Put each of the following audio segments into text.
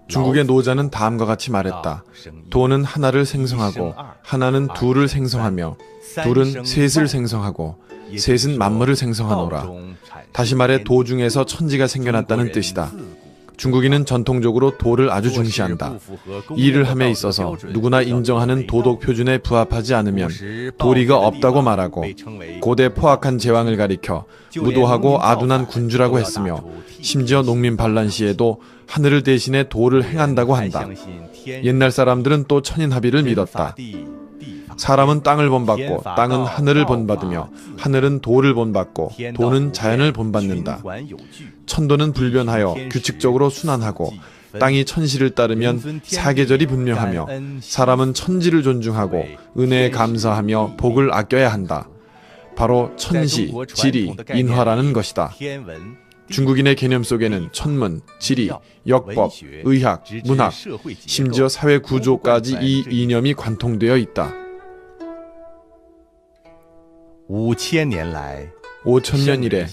중국의 노자는 다음과 같이 말했다. 도는 하나를 생성하고 하나는 둘을 생성하며 둘은 셋을 생성하고 셋은 만물을 생성하노라. 다시 말해 도 중에서 천지가 생겨났다는 뜻이다. 중국인은 전통적으로 도를 아주 중시한다. 일을 함에 있어서 누구나 인정하는 도덕 표준에 부합하지 않으면 도리가 없다고 말하고 고대 포악한 제왕을 가리켜 무도하고 아둔한 군주라고 했으며 심지어 농민 반란 시에도 하늘을 대신해 도를 행한다고 한다. 옛날 사람들은 또 천인합의를 믿었다. 사람은 땅을 본받고 땅은 하늘을 본받으며 하늘은 도를 본받고 도는 자연을 본받는다. 천도는 불변하여 규칙적으로 순환하고 땅이 천시를 따르면 사계절이 분명하며 사람은 천지를 존중하고 은혜에 감사하며 복을 아껴야 한다. 바로 천시, 지리, 인화라는 것이다. 중국인의 개념 속에는 천문, 지리, 역법, 의학, 문학, 심지어 사회 구조까지 이 이념이 관통되어 있다. 5000년 이래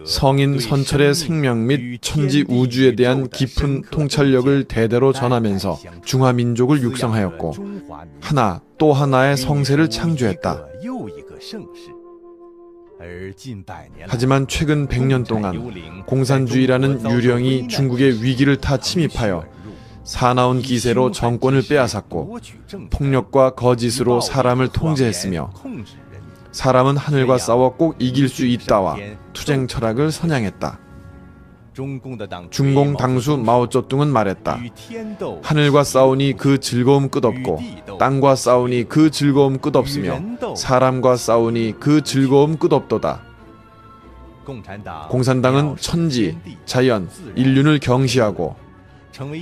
성인 선철의 생명 및 천지 우주에 대한 깊은 통찰력을 대대로 전하면서 중화민족을 육성하였고 하나 또 하나의 성세를 창조했다. 하지만 최근 100년 동안 공산주의라는 유령이 중국의 위기를 타 침입하여 사나운 기세로 정권을 빼앗았고 폭력과 거짓으로 사람을 통제했으며 사람은 하늘과 싸워 꼭 이길 수 있다와 투쟁 철학을 선양했다. 중공 당수 마오쩌둥은 말했다. 하늘과 싸우니 그 즐거움 끝없고 땅과 싸우니 그 즐거움 끝없으며 사람과 싸우니 그 즐거움 끝없도다. 공산당은 천지, 자연, 인륜을 경시하고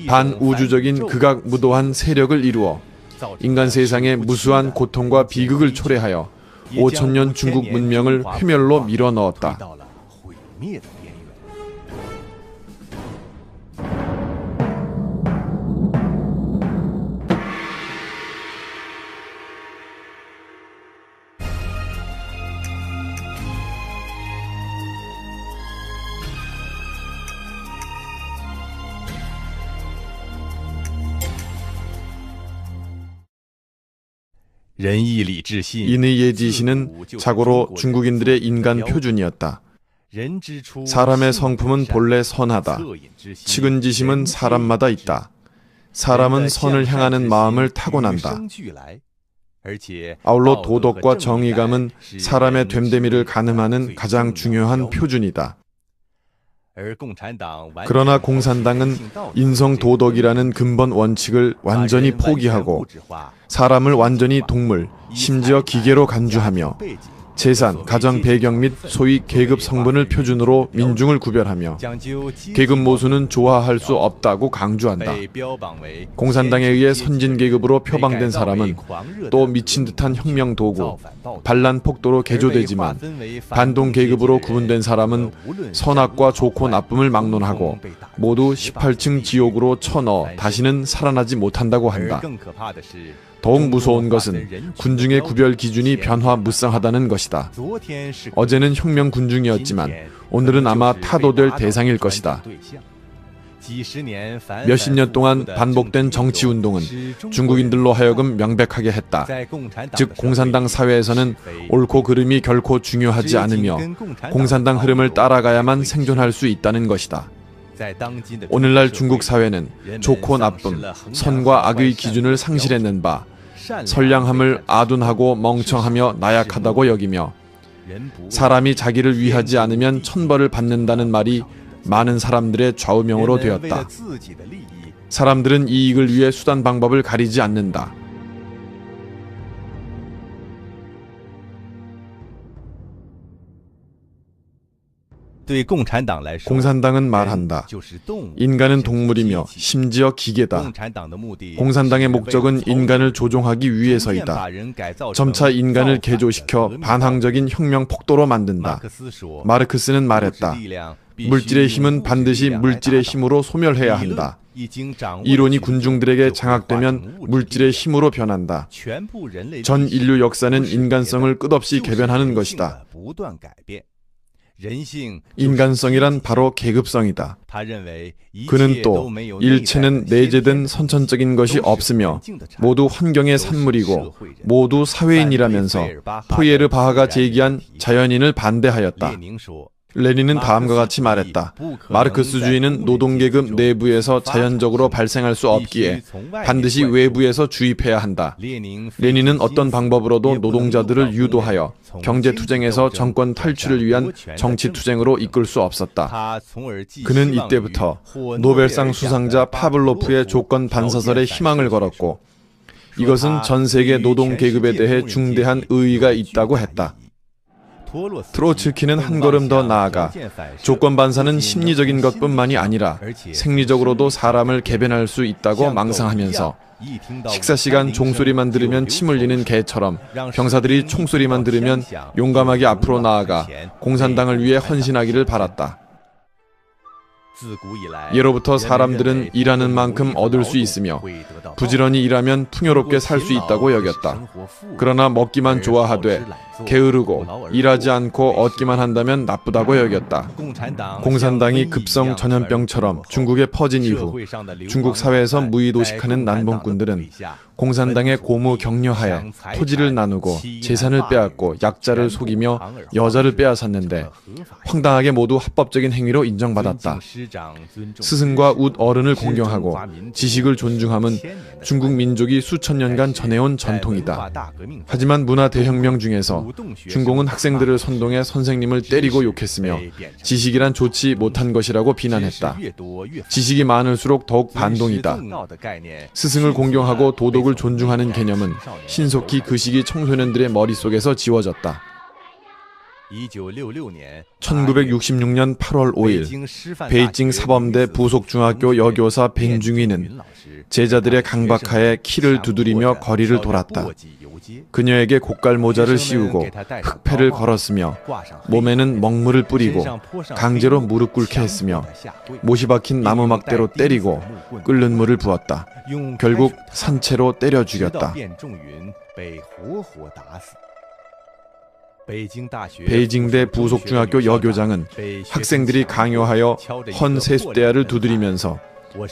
반우주적인 극악무도한 세력을 이루어 인간 세상에 무수한 고통과 비극을 초래하여 5000년 중국 문명을 회멸로 밀어넣었다. '인의 예지시는 자고로 중국인들의 인간 표준이었다. 사람의 성품은 본래 선하다. 측은지심은 사람마다 있다. 사람은 선을 향하는 마음을 타고난다. 아울러 도덕과 정의감은 사람의 됨됨이를 가늠하는 가장 중요한 표준이다. 그러나 공산당은 인성도덕이라는 근본 원칙을 완전히 포기하고 사람을 완전히 동물, 심지어 기계로 간주하며 재산, 가정 배경 및 소위 계급 성분을 표준으로 민중을 구별하며 계급 모순은 조화할 수 없다고 강조한다. 공산당에 의해 선진계급으로 표방된 사람은 또 미친 듯한 혁명 도구, 반란 폭도로 개조되지만 반동계급으로 구분된 사람은 선악과 좋고 나쁨을 막론하고 모두 18층 지옥으로 쳐넣어 다시는 살아나지 못한다고 한다. 더욱 무서운 것은 군중의 구별 기준이 변화무쌍하다는 것이다. 어제는 혁명 군중이었지만 오늘은 아마 타도될 대상일 것이다. 몇십 년 동안 반복된 정치운동은 중국인들로 하여금 명백하게 했다. 즉 공산당 사회에서는 옳고 그름이 결코 중요하지 않으며 공산당 흐름을 따라가야만 생존할 수 있다는 것이다. 오늘날 중국 사회는 좋고 나쁨, 선과 악의 기준을 상실했는 바 선량함을 아둔하고 멍청하며 나약하다고 여기며 사람이 자기를 위하지 않으면 천벌을 받는다는 말이 많은 사람들의 좌우명으로 되었다. 사람들은 이익을 위해 수단 방법을 가리지 않는다. 공산당은 말한다. 인간은 동물이며 심지어 기계다. 공산당의 목적은 인간을 조종하기 위해서이다. 점차 인간을 개조시켜 반항적인 혁명 폭도로 만든다. 마르크스는 말했다. 물질의 힘은 반드시 물질의 힘으로 소멸해야 한다. 이론이 군중들에게 장악되면 물질의 힘으로 변한다. 전 인류 역사는 인간성을 끝없이 개변하는 것이다. 인간성이란 바로 계급성이다. 그는 또 일체는 내재된 선천적인 것이 없으며 모두 환경의 산물이고 모두 사회인이라면서 포이에르 바하가 제기한 자연인을 반대하였다. 레닌은 다음과 같이 말했다. 마르크스주의는 노동계급 내부에서 자연적으로 발생할 수 없기에 반드시 외부에서 주입해야 한다. 레닌은 어떤 방법으로도 노동자들을 유도하여 경제투쟁에서 정권 탈출을 위한 정치투쟁으로 이끌 수 없었다. 그는 이때부터 노벨상 수상자 파블로프의 조건 반사설에 희망을 걸었고 이것은 전 세계 노동계급에 대해 중대한 의의가 있다고 했다. 트로츠키는 한 걸음 더 나아가 조건 반사는 심리적인 것뿐만이 아니라 생리적으로도 사람을 개변할 수 있다고 망상하면서 식사 시간 종소리만 들으면 침 흘리는 개처럼 병사들이 총소리만 들으면 용감하게 앞으로 나아가 공산당을 위해 헌신하기를 바랐다. 예로부터 사람들은 일하는 만큼 얻을 수 있으며 부지런히 일하면 풍요롭게 살 수 있다고 여겼다. 그러나 먹기만 좋아하되 게으르고 일하지 않고 얻기만 한다면 나쁘다고 여겼다. 공산당이 급성 전염병처럼 중국에 퍼진 이후 중국 사회에서 무의도식하는 난봉꾼들은 공산당의 고무 격려하에 토지를 나누고 재산을 빼앗고 약자를 속이며 여자를 빼앗았는데 황당하게 모두 합법적인 행위로 인정받았다. 스승과 웃 어른을 공경하고 지식을 존중함은 중국 민족이 수천 년간 전해온 전통이다. 하지만 문화 대혁명 중에서 중공은 학생들을 선동해 선생님을 때리고 욕했으며 지식이란 좋지 못한 것이라고 비난했다. 지식이 많을수록 더욱 반동이다. 스승을 공경하고 도덕을 존중하는 개념은 신속히 그 시기 청소년들의 머릿속에서 지워졌다. 1966년 8월 5일 베이징 사범대 부속중학교 여교사 뱅중이는 제자들의 강박하에 키를 두드리며 거리를 돌았다. 그녀에게 고깔 모자를 씌우고 흑패를 걸었으며 몸에는 먹물을 뿌리고 강제로 무릎 꿇게 했으며 못이 박힌 나무 막대로 때리고 끓는 물을 부었다. 결국 산채로 때려 죽였다. 베이징대 부속중학교 여교장은 학생들이 강요하여 헌 세숫대야를 두드리면서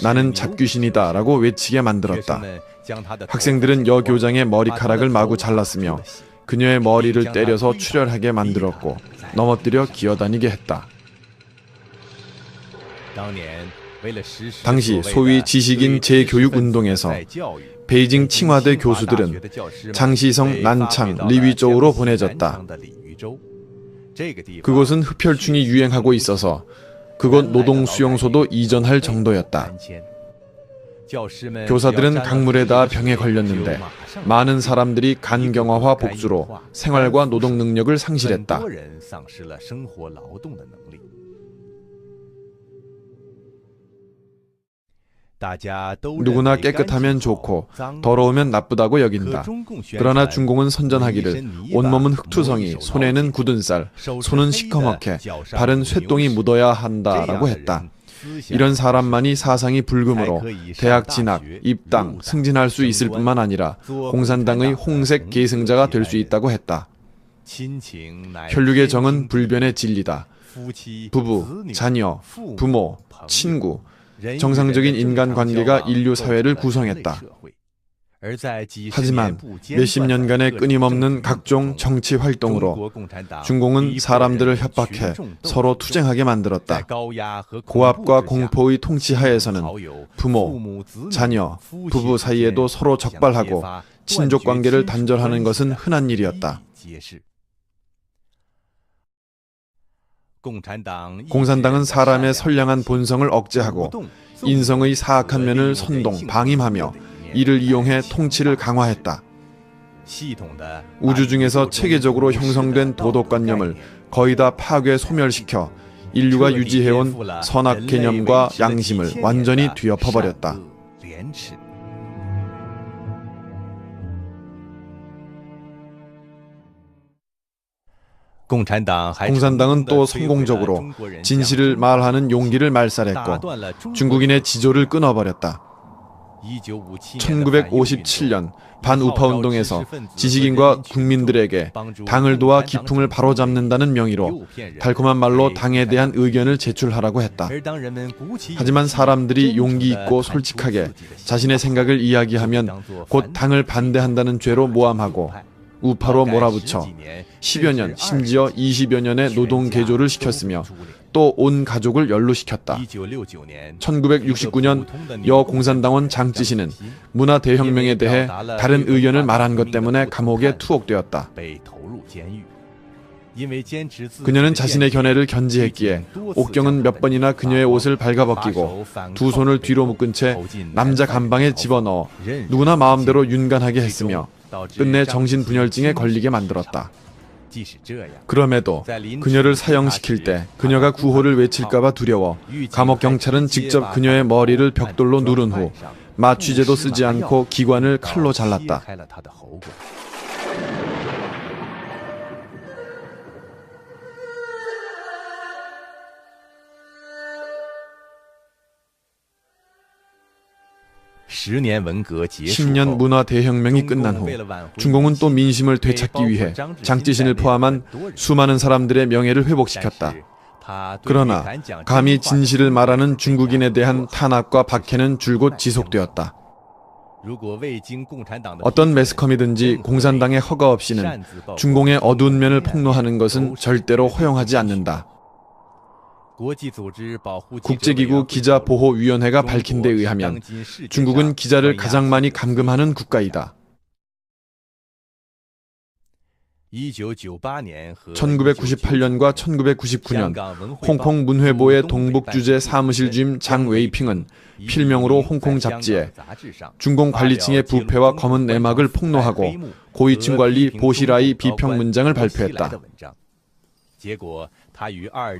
나는 잡귀신이다 라고 외치게 만들었다. 학생들은 여교장의 머리카락을 마구 잘랐으며 그녀의 머리를 때려서 출혈하게 만들었고 넘어뜨려 기어다니게 했다. 당시 소위 지식인 재교육운동에서 베이징 칭화대 교수들은 장시성, 난창, 리위저우로 보내졌다. 그곳은 흡혈충이 유행하고 있어서 그곳 노동수용소도 이전할 정도였다. 교사들은 강물에 닿아 병에 걸렸는데 많은 사람들이 간경화와 복수로 생활과 노동 능력을 상실했다. 누구나 깨끗하면 좋고 더러우면 나쁘다고 여긴다. 그러나 중공은 선전하기를 온몸은 흙투성이, 손에는 굳은 쌀, 손은 시커멓게, 발은 쇠똥이 묻어야 한다라고 했다. 이런 사람만이 사상이 불금으로 대학 진학, 입당, 승진할 수 있을 뿐만 아니라 공산당의 홍색 계승자가 될 수 있다고 했다. 혈육의 정은 불변의 진리다. 부부, 자녀, 부모, 친구, 정상적인 인간관계가 인류 사회를 구성했다. 하지만 몇십 년간의 끊임없는 각종 정치 활동으로 중공은 사람들을 협박해 서로 투쟁하게 만들었다. 고압과 공포의 통치하에서는 부모, 자녀, 부부 사이에도 서로 적발하고 친족 관계를 단절하는 것은 흔한 일이었다. 공산당은 사람의 선량한 본성을 억제하고 인성의 사악한 면을 선동, 방임하며 이를 이용해 통치를 강화했다. 우주 중에서 체계적으로 형성된 도덕관념을 거의 다 파괴 소멸시켜 인류가 유지해온 선악 개념과 양심을 완전히 뒤엎어버렸다. 공산당은 또 성공적으로 진실을 말하는 용기를 말살했고 중국인의 지조를 끊어버렸다. 1957년 반우파 운동에서 지식인과 국민들에게 당을 도와 기풍을 바로잡는다는 명의로 달콤한 말로 당에 대한 의견을 제출하라고 했다. 하지만 사람들이 용기 있고 솔직하게 자신의 생각을 이야기하면 곧 당을 반대한다는 죄로 모함하고 우파로 몰아붙여 10여 년, 심지어 20여 년의 노동 개조를 시켰으며 또 온 가족을 연루시켰다. 1969년 여공산당원 장찌신은 문화대혁명에 대해 다른 의견을 말한 것 때문에 감옥에 투옥되었다. 그녀는 자신의 견해를 견지했기에 옥경은 몇 번이나 그녀의 옷을 발가벗기고 두 손을 뒤로 묶은 채 남자 감방에 집어넣어 누구나 마음대로 윤간하게 했으며 끝내 정신분열증에 걸리게 만들었다. 그럼에도 그녀를 사형시킬 때 그녀가 구호를 외칠까봐 두려워 감옥 경찰은 직접 그녀의 머리를 벽돌로 누른 후 마취제도 쓰지 않고 기관을 칼로 잘랐다. (10년) 문화대혁명이 끝난 후 중공은 또 민심을 되찾기 위해 장찌신을 포함한 수많은 사람들의 명예를 회복시켰다. 그러나 감히 진실을 말하는 중국인에 대한 탄압과 박해는 줄곧 지속되었다. 어떤 매스컴이든지 공산당의 허가 없이는 중공의 어두운 면을 폭로하는 것은 절대로 허용하지 않는다. 국제기구 기자보호위원회가 밝힌 데 의하면 중국은 기자를 가장 많이 감금하는 국가이다. 1998년과 1999년 홍콩 문회보의 동북주재 사무실 주임 장 웨이핑은 필명으로 홍콩 잡지에 중공 관리층의 부패와 검은 내막을 폭로하고 고위층 관리 보시라이 비평 문장을 발표했다.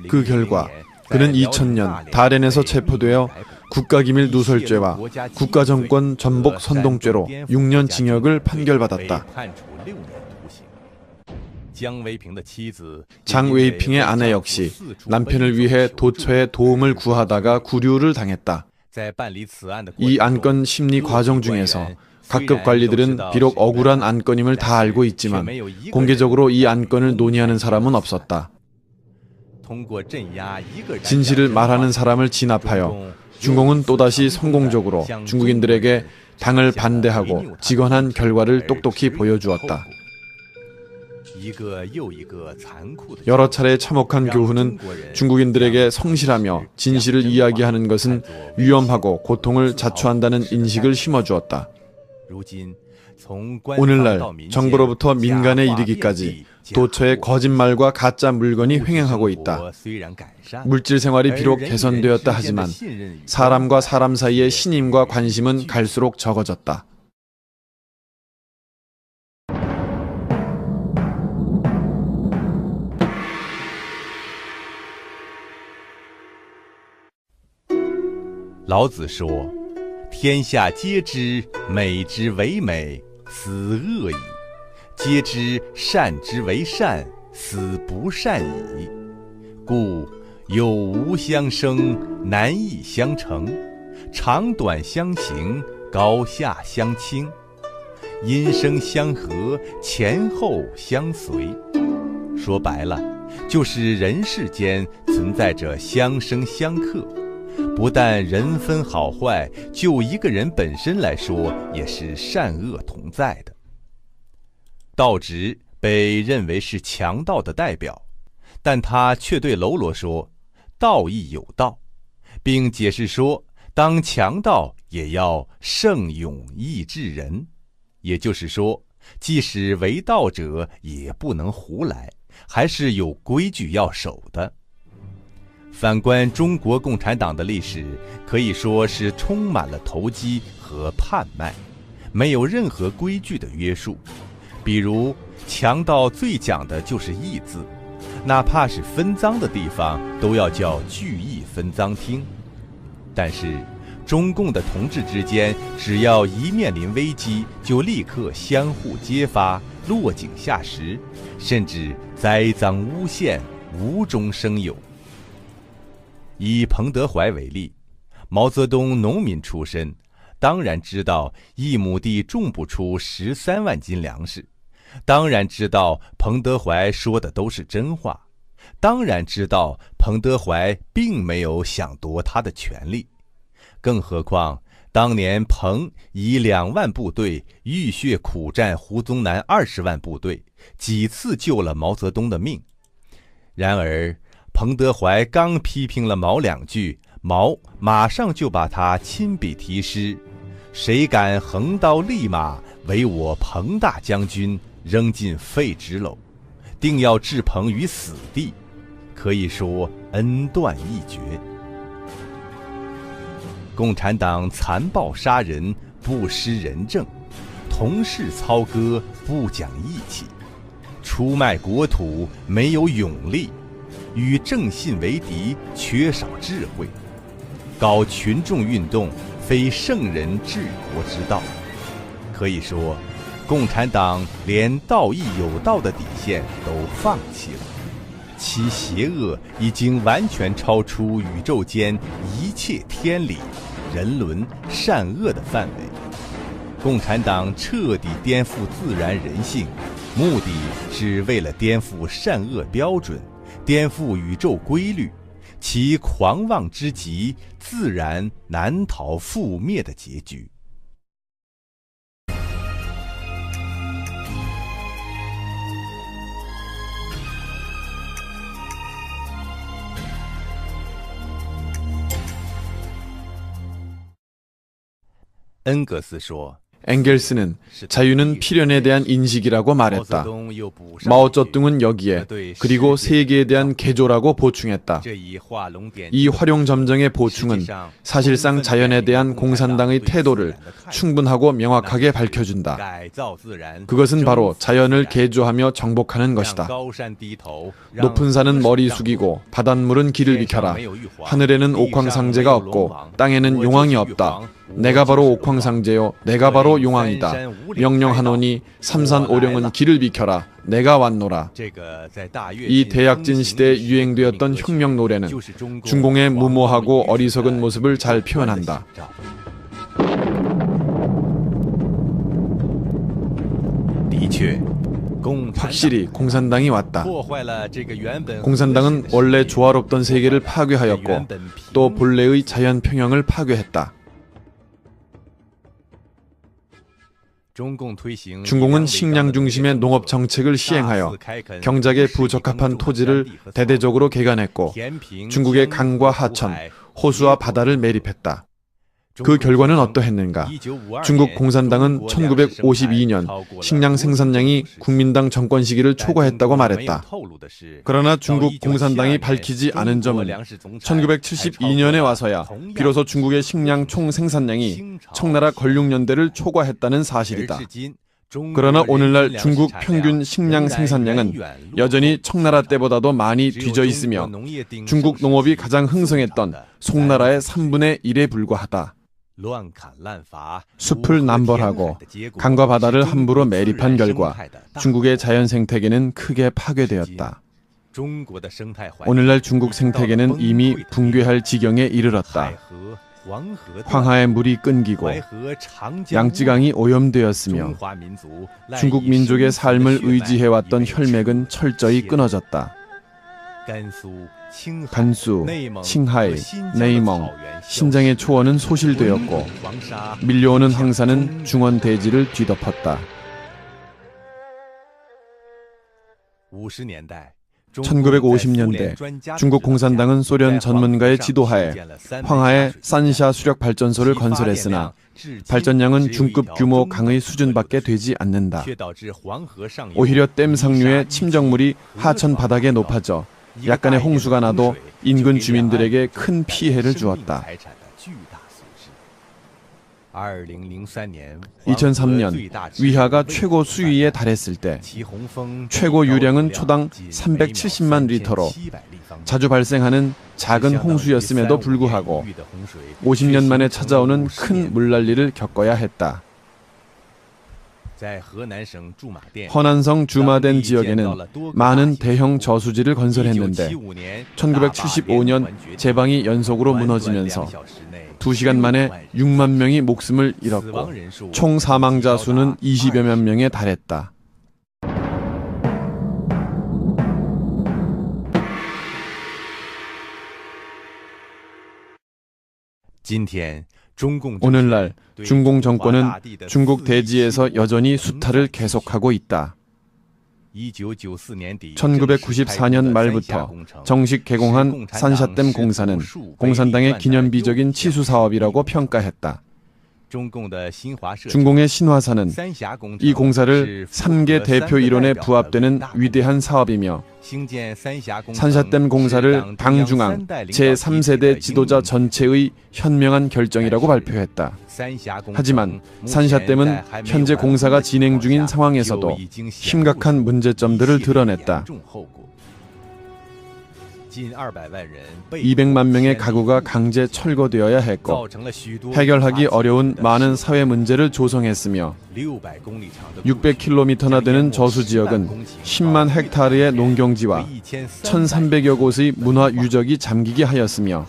그 결과 그는 2000년 다롄에서 체포되어 국가기밀 누설죄와 국가정권 전복 선동죄로 6년 징역을 판결받았다. 장 웨이핑의 아내 역시 남편을 위해 도처에 도움을 구하다가 구류를 당했다. 이 안건 심리 과정 중에서 각급 관리들은 비록 억울한 안건임을 다 알고 있지만 공개적으로 이 안건을 논의하는 사람은 없었다. 진실을 말하는 사람을 진압하여 중공은 또다시 성공적으로 중국인들에게 당을 반대하고 직언한 결과를 똑똑히 보여주었다. 여러 차례 참혹한 교훈은 중국인들에게 성실하며 진실을 이야기하는 것은 위험하고 고통을 자초한다는 인식을 심어주었다. 오늘날 정부로부터 민간에 이르기까지 도처에 거짓말과 가짜 물건이 횡행하고 있다. 물질 생활이 비록 개선되었다 하지만 사람과 사람 사이의 신임과 관심은 갈수록 적어졌다.老子说：“天下皆知美之为美，斯恶已；皆知善之为善，斯不善已。故有无相生，难易相成；长短相形，高下相倾；音声相和，前后相随。”说白了，就是人世间存在着相生相克。不但人分好坏，就一个人本身来说，也是善恶同在的。道直被认为是强盗的代表，但他却对喽啰说：“道义有道，并解释说，当强盗也要圣勇义治人，也就是说，即使为道者也不能胡来，还是有规矩要守的。”反观中国共产党的历史，可以说是充满了投机和贩卖，没有任何规矩的约束。比如强盗最讲的就是义字，哪怕是分赃的地方都要叫聚义分赃厅。但是中共的同志之间，只要一面临危机，就立刻相互揭发，落井下石，甚至栽赃诬陷，无中生有。以彭德怀为例，毛泽东农民出身，当然知道一亩地种不出13万斤粮食，当然知道彭德怀说的都是真话，当然知道彭德怀并没有想夺他的权利，更何况当年彭以2万部队浴血苦战胡宗南20万部队，几次救了毛泽东的命。然而彭德怀刚批评了毛2句，毛马上就把他亲笔题诗：谁敢横刀立马为我彭大将军扔进废纸篓，定要置彭于死地，可以说恩断义绝。共产党残暴杀人，不施仁政，同室操戈，不讲义气，出卖国土，没有勇力，与正信为敌，缺少智慧，搞群众运动，非圣人治国之道。可以说，共产党连道义有道的底线都放弃了，其邪恶已经完全超出宇宙间一切天理、人伦、善恶的范围。共产党彻底颠覆自然人性，目的是为了颠覆善恶标准，颠覆宇宙规律，其狂妄之极，自然难逃覆灭的结局。恩格斯说， 엥겔스는 자유는 필연에 대한 인식이라고 말했다. 마오쩌둥은 여기에 그리고 세계에 대한 개조라고 보충했다. 이 활용점정의 보충은 사실상 자연에 대한 공산당의 태도를 충분하고 명확하게 밝혀준다. 그것은 바로 자연을 개조하며 정복하는 것이다. 높은 산은 머리 숙이고 바닷물은 길을 비켜라. 하늘에는 옥황상제가 없고 땅에는 용왕이 없다. 내가 바로 옥황상제요, 내가 바로 용왕이다. 명령하노니 삼산오령은 길을 비켜라. 내가 왔노라. 이 대약진 시대에 유행되었던 혁명 노래는 중공의 무모하고 어리석은 모습을 잘 표현한다. 확실히 공산당이 왔다. 공산당은 원래 조화롭던 세계를 파괴하였고 또 본래의 자연 평형을 파괴했다. 중공은 식량 중심의 농업 정책을 시행하여 경작에 부적합한 토지를 대대적으로 개간했고 중국의 강과 하천, 호수와 바다를 매립했다. 그 결과는 어떠했는가? 중국 공산당은 1952년 식량 생산량이 국민당 정권 시기를 초과했다고 말했다. 그러나 중국 공산당이 밝히지 않은 점은 1972년에 와서야 비로소 중국의 식량 총 생산량이 청나라 건국연대를 초과했다는 사실이다. 그러나 오늘날 중국 평균 식량 생산량은 여전히 청나라 때보다도 많이 뒤져 있으며 중국 농업이 가장 흥성했던 송나라의 3분의 1에 불과하다. 숲을 남벌하고 강과 바다를 함부로 매립한 결과 중국의 자연 생태계는 크게 파괴되었다. 오늘날 중국 생태계는 이미 붕괴할 지경에 이르렀다. 황하의 물이 끊기고 양쯔강이 오염되었으며 중국 민족의 삶을 의지해왔던 혈맥은 철저히 끊어졌다. 간수, 칭하이, 내이멍, 신장의 초원은 소실되었고 밀려오는 황사는 중원 대지를 뒤덮었다. 1950년대 중국 공산당은 소련 전문가의 지도하에 황하에 산샤 수력 발전소를 건설했으나 발전량은 중급 규모 강의 수준밖에 되지 않는다. 오히려 댐 상류의 침정물이 하천 바닥에 높아져 약간의 홍수가 나도 인근 주민들에게 큰 피해를 주었다. 2003년 위하가 최고 수위에 달했을 때 최고 유량은 초당 370만 리터로 자주 발생하는 작은 홍수였음에도 불구하고 50년 만에 찾아오는 큰 물난리를 겪어야 했다. 허난성 주마덴 지역에는 많은 대형 저수지를 건설했는데 1975년 제방이 연속으로 무너지면서 2시간 만에 6만 명이 목숨을 잃었고 총 사망자 수는 20여만 명에 달했다. 오늘날 중공 정권은 중국 대지에서 여전히 수탈을 계속하고 있다. 1994년 말부터 정식 개공한 산샤댐 공사는 공산당의 기념비적인 치수 사업이라고 평가했다. 중공의 신화사는 이 공사를 3개 대표 이론에 부합되는 위대한 사업이며 산샤댐 공사를 당중앙 제3세대 지도자 전체의 현명한 결정이라고 발표했다. 하지만 산샤댐은 현재 공사가 진행 중인 상황에서도 심각한 문제점들을 드러냈다. 200만 명의 가구가 강제 철거되어야 했고 해결하기 어려운 많은 사회 문제를 조성했으며 600km나 되는 저수지역은 10만 헥타르의 농경지와 1300여 곳의 문화 유적이 잠기게 하였으며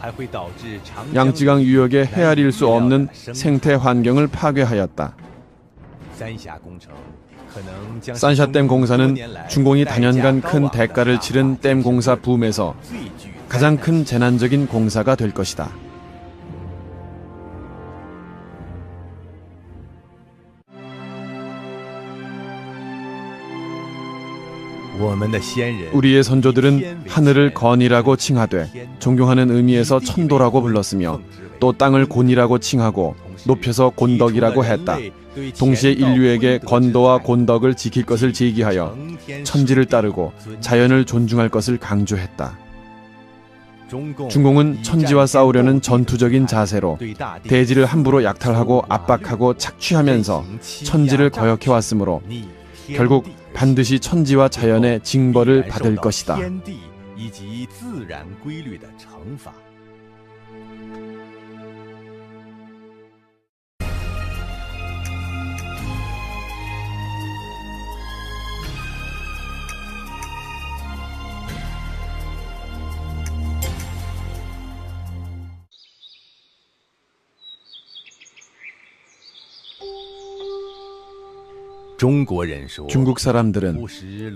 양쯔강 유역에 헤아릴 수 없는 생태 환경을 파괴하였다. 산샤댐 공사는 중공이 단연간 큰 대가를 치른 댐 공사 붐에서 가장 큰 재난적인 공사가 될 것이다. 우리의 선조들은 하늘을 건이라고 칭하되 존경하는 의미에서 천도라고 불렀으며 또 땅을 곤이라고 칭하고 높여서 곤덕이라고 했다. 동시에 인류에게 건도와 곤덕을 지킬 것을 제기하여 천지를 따르고 자연을 존중할 것을 강조했다. 중공은 천지와 싸우려는 전투적인 자세로 대지를 함부로 약탈하고 압박하고 착취하면서 천지를 거역해왔으므로 결국 반드시 천지와 자연의 징벌을 받을 것이다. 중국 사람들은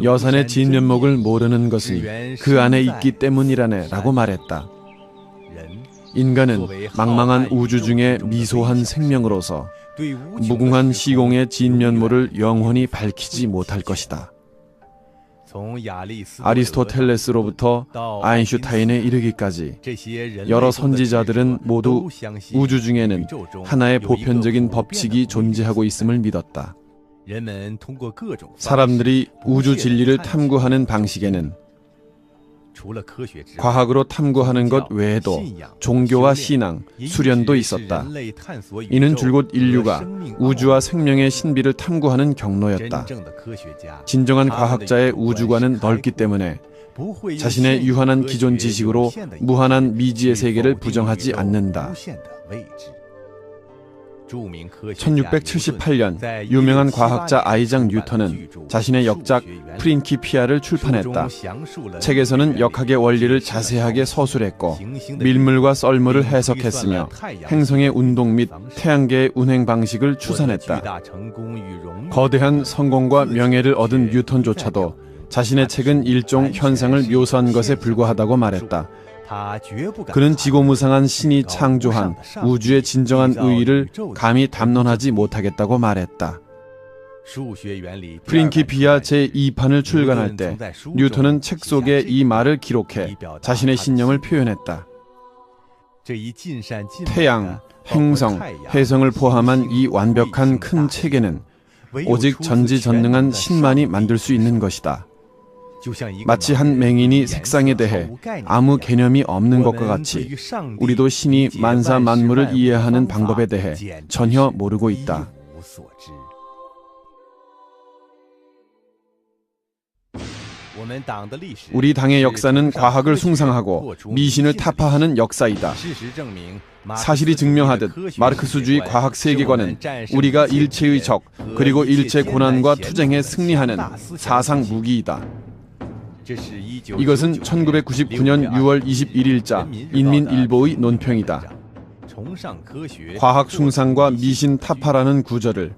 여산의 진면목을 모르는 것이 그 안에 있기 때문이라네 라고 말했다. 인간은 망망한 우주 중에 미소한 생명으로서 무궁한 시공의 진면모를 영원히 밝히지 못할 것이다. 아리스토텔레스로부터 아인슈타인에 이르기까지 여러 선지자들은 모두 우주 중에는 하나의 보편적인 법칙이 존재하고 있음을 믿었다. 사람들이 우주 진리를 탐구하는 방식에는 과학으로 탐구하는 것 외에도 종교와 신앙, 수련도 있었다. 이는 줄곧 인류가 우주와 생명의 신비를 탐구하는 경로였다. 진정한 과학자의 우주관은 넓기 때문에 자신의 유한한 기존 지식으로 무한한 미지의 세계를 부정하지 않는다. 1678년 유명한 과학자 아이작 뉴턴은 자신의 역작 프린키피아를 출판했다. 책에서는 역학의 원리를 자세하게 서술했고 밀물과 썰물을 해석했으며 행성의 운동 및 태양계의 운행 방식을 추산했다. 거대한 성공과 명예를 얻은 뉴턴조차도 자신의 책은 일종 현상을 묘사한 것에 불과하다고 말했다. 그는 지고무상한 신이 창조한 우주의 진정한 의의를 감히 담론하지 못하겠다고 말했다. 프린키피아 제2판을 출간할 때 뉴턴은 책 속에 이 말을 기록해 자신의 신념을 표현했다. 태양, 행성, 혜성을 포함한 이 완벽한 큰 체계는 오직 전지전능한 신만이 만들 수 있는 것이다. 마치 한 맹인이 색상에 대해 아무 개념이 없는 것과 같이 우리도 신이 만사 만물을 이해하는 방법에 대해 전혀 모르고 있다. 우리 당의 역사는 과학을 숭상하고 미신을 타파하는 역사이다. 사실이 증명하듯 마르크스주의 과학 세계관은 우리가 일체의 적, 그리고 일체 고난과 투쟁에 승리하는 사상 무기이다. 이것은 1999년 6월 21일자 인민일보의 논평이다. 과학 숭상과 미신 타파라는 구절을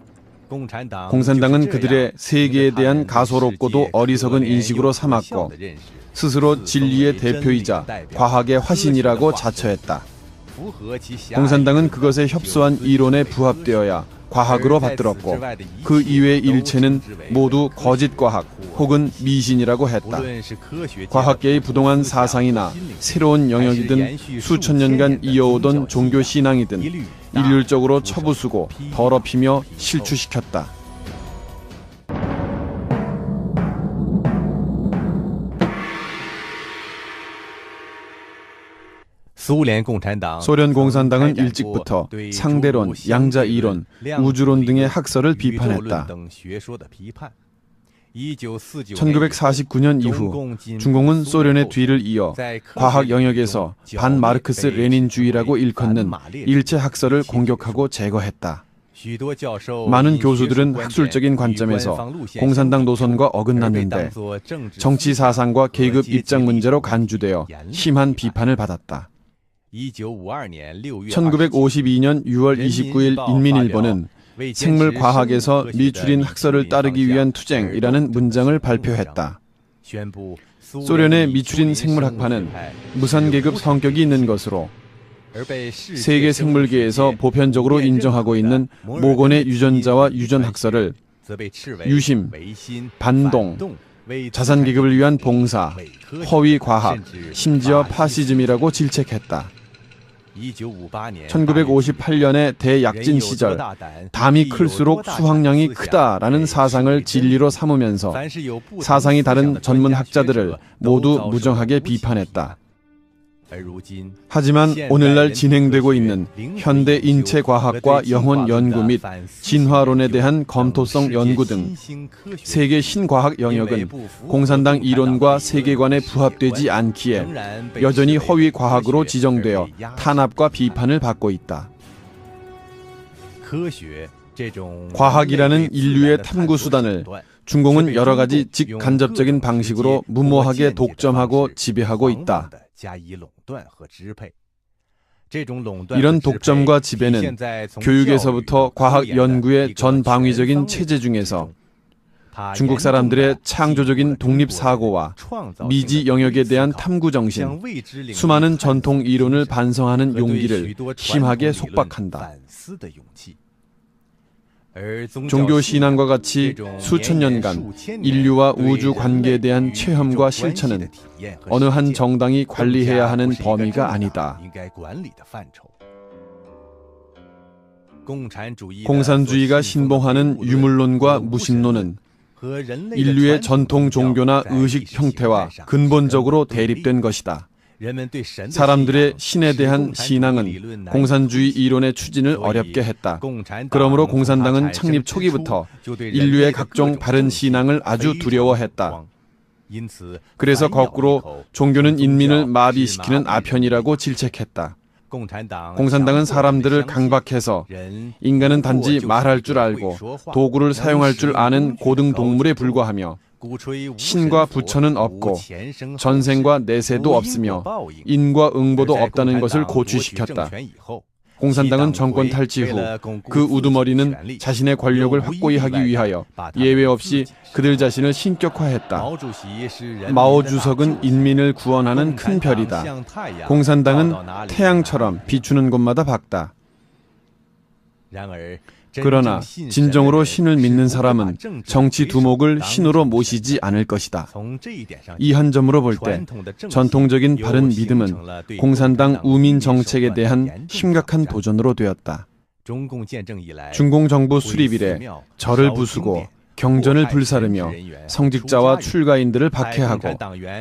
공산당은 그들의 세계에 대한 가소롭고도 어리석은 인식으로 삼았고 스스로 진리의 대표이자 과학의 화신이라고 자처했다. 공산당은 그것에 협소한 이론에 부합되어야 과학으로 받들었고 그 이외의 일체는 모두 거짓 과학 혹은 미신이라고 했다. 과학계의 부동한 사상이나 새로운 영역이든 수천 년간 이어오던 종교 신앙이든 일률적으로 처부수고 더럽히며 실추시켰다. 소련 공산당은 일찍부터 상대론, 양자 이론, 우주론 등의 학설을 비판했다. 1949년 이후 중공은 소련의 뒤를 이어 과학 영역에서 반마르크스 레닌주의라고 일컫는 일체 학설을 공격하고 제거했다. 많은 교수들은 학술적인 관점에서 공산당 노선과 어긋났는데 정치 사상과 계급 입장 문제로 간주되어 심한 비판을 받았다. 1952년 6월 29일 인민일보는 생물과학에서 미추린 학설을 따르기 위한 투쟁이라는 문장을 발표했다. 소련의 미추린 생물학파는 무산계급 성격이 있는 것으로 세계 생물계에서 보편적으로 인정하고 있는 모건의 유전자와 유전학설을 유심, 반동, 자산계급을 위한 봉사, 허위과학, 심지어 파시즘이라고 질책했다. 1958년의 대약진 시절 담이 클수록 수확량이 크다라는 사상을 진리로 삼으면서 사상이 다른 전문 학자들을 모두 무정하게 비판했다. 하지만 오늘날 진행되고 있는 현대 인체과학과 영혼 연구 및 진화론에 대한 검토성 연구 등 세계 신과학 영역은 공산당 이론과 세계관에 부합되지 않기에 여전히 허위 과학으로 지정되어 탄압과 비판을 받고 있다. 과학이라는 인류의 탐구 수단을 중공은 여러 가지 직간접적인 방식으로 무모하게 독점하고 지배하고 있다. 이런 독점과 지배는 교육에서부터 과학 연구의 전방위적인 체제 중에서 중국 사람들의 창조적인 독립사고와 미지 영역에 대한 탐구정신, 수많은 전통 이론을 반성하는 용기를 심하게 속박한다. 종교 신앙과 같이 수천 년간 인류와 우주 관계에 대한 체험과 실천은 어느 한 정당이 관리해야 하는 범위가 아니다. 공산주의가 신봉하는 유물론과 무신론은 인류의 전통 종교나 의식 형태와 근본적으로 대립된 것이다. 사람들의 신에 대한 신앙은 공산주의 이론의 추진을 어렵게 했다. 그러므로 공산당은 창립 초기부터 인류의 각종 바른 신앙을 아주 두려워했다. 그래서 거꾸로 종교는 인민을 마비시키는 아편이라고 질책했다. 공산당은 사람들을 강박해서 인간은 단지 말할 줄 알고 도구를 사용할 줄 아는 고등동물에 불과하며 신과 부처는 없고 전생과 내세도 없으며 인과 응보도 없다는 것을 고취시켰다. 공산당은 정권 탈취 후 그 우두머리는 자신의 권력을 확고히 하기 위하여 예외 없이 그들 자신을 신격화했다. 마오 주석은 인민을 구원하는 큰 별이다. 공산당은 태양처럼 비추는 곳마다 밝다. 그러나 진정으로 신을 믿는 사람은 정치 두목을 신으로 모시지 않을 것이다. 이 한 점으로 볼 때 전통적인 바른 믿음은 공산당 우민 정책에 대한 심각한 도전으로 되었다. 중공 정부 수립 이래 절을 부수고 경전을 불사르며 성직자와 출가인들을 박해하고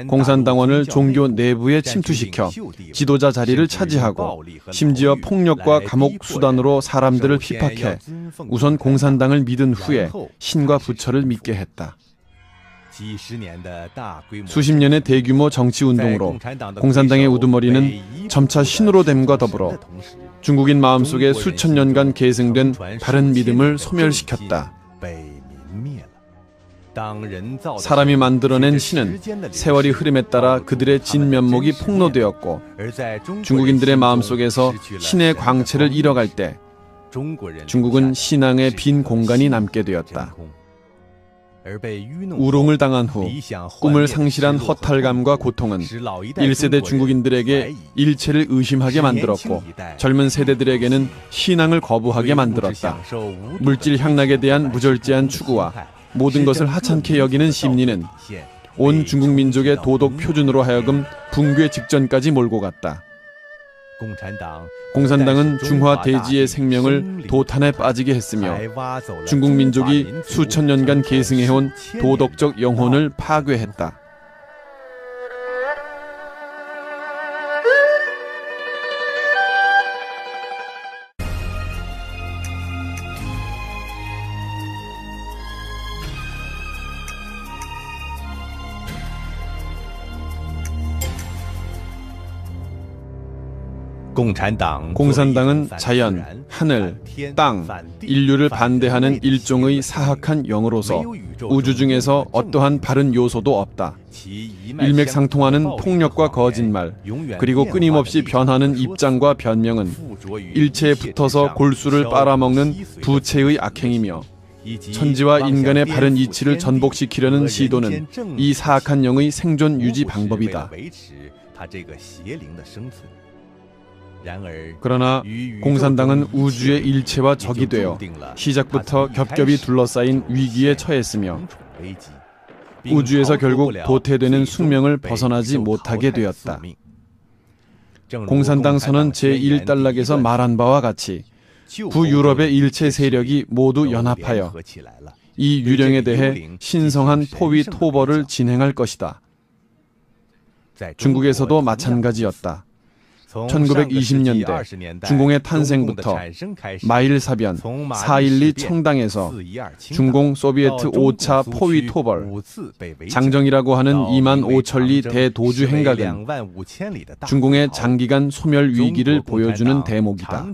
공산당원을 종교 내부에 침투시켜 지도자 자리를 차지하고 심지어 폭력과 감옥 수단으로 사람들을 핍박해 우선 공산당을 믿은 후에 신과 부처를 믿게 했다. 수십 년의 대규모 정치운동으로 공산당의 우두머리는 점차 신으로 됨과 더불어 중국인 마음속에 수천 년간 계승된 바른 믿음을 소멸시켰다. 사람이 만들어낸 신은 세월이 흐름에 따라 그들의 진면목이 폭로되었고 중국인들의 마음속에서 신의 광채를 잃어갈 때 중국은 신앙의 빈 공간이 남게 되었다. 우롱을 당한 후 꿈을 상실한 허탈감과 고통은 1세대 중국인들에게 일체를 의심하게 만들었고 젊은 세대들에게는 신앙을 거부하게 만들었다. 물질 향락에 대한 무절제한 추구와 모든 것을 하찮게 여기는 심리는 온 중국 민족의 도덕 표준으로 하여금 붕괴 직전까지 몰고 갔다. 공산당은 중화 대지의 생명을 도탄에 빠지게 했으며 중국 민족이 수천 년간 계승해온 도덕적 영혼을 파괴했다. 공산당은 자연, 하늘, 땅, 인류를 반대하는 일종의 사악한 영으로서 우주 중에서 어떠한 바른 요소도 없다. 일맥상통하는 폭력과 거짓말, 그리고 끊임없이 변하는 입장과 변명은 일체에 붙어서 골수를 빨아먹는 부채의 악행이며 천지와 인간의 바른 이치를 전복시키려는 시도는 이 사악한 영의 생존 유지 방법이다. 그러나 공산당은 우주의 일체와 적이 되어 시작부터 겹겹이 둘러싸인 위기에 처했으며 우주에서 결국 도태되는 숙명을 벗어나지 못하게 되었다. 공산당 선언 제1단락에서 말한 바와 같이 부유럽의 일체 세력이 모두 연합하여 이 유령에 대해 신성한 포위 토벌을 진행할 것이다. 중국에서도 마찬가지였다. 1920년대 중공의 탄생부터 마일사변, 4.12 청당에서 중공 소비에트 5차 포위 토벌, 장정이라고 하는 2만 5천 리 대도주 행각은 중공의 장기간 소멸 위기를 보여주는 대목이다.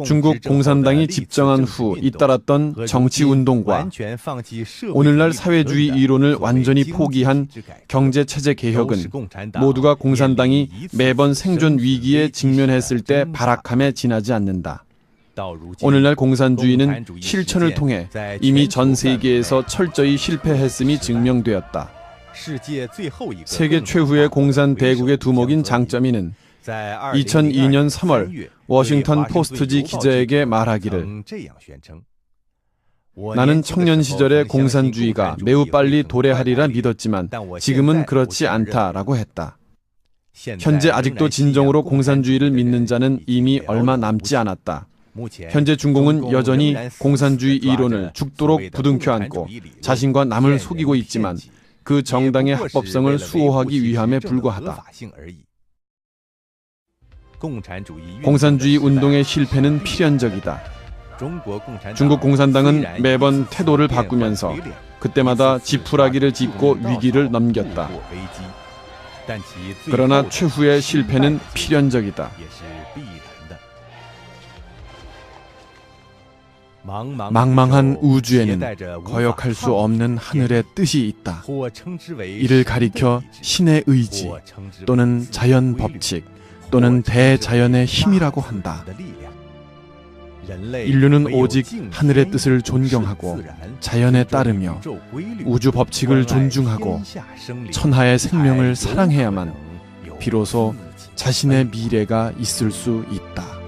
중국 공산당이 집정한 후 잇따랐던 정치운동과 오늘날 사회주의 이론을 완전히 포기한 경제체제 개혁은 모두가 공산당이 매번 생존 위기에 직면했을 때 발악함에 지나지 않는다. 오늘날 공산주의는 실천을 통해 이미 전 세계에서 철저히 실패했음이 증명되었다. 세계 최후의 공산 대국의 두목인 장쩌민은 2002년 3월 워싱턴 포스트지 기자에게 말하기를 나는 청년 시절에 공산주의가 매우 빨리 도래하리라 믿었지만 지금은 그렇지 않다라고 했다. 현재 아직도 진정으로 공산주의를 믿는 자는 이미 얼마 남지 않았다. 현재 중공은 여전히 공산주의 이론을 죽도록 부둥켜 안고 자신과 남을 속이고 있지만 그 정당의 합법성을 수호하기 위함에 불과하다. 공산주의 운동의 실패는 필연적이다. 중국 공산당은 매번 태도를 바꾸면서 그때마다 지푸라기를 짚고 위기를 넘겼다. 그러나 최후의 실패는 필연적이다. 망망한 우주에는 거역할 수 없는 하늘의 뜻이 있다. 이를 가리켜 신의 의지 또는 자연 법칙 또는 대자연의 힘이라고 한다. 인류는 오직 하늘의 뜻을 존경하고 자연에 따르며 우주 법칙을 존중하고 천하의 생명을 사랑해야만 비로소 자신의 미래가 있을 수 있다.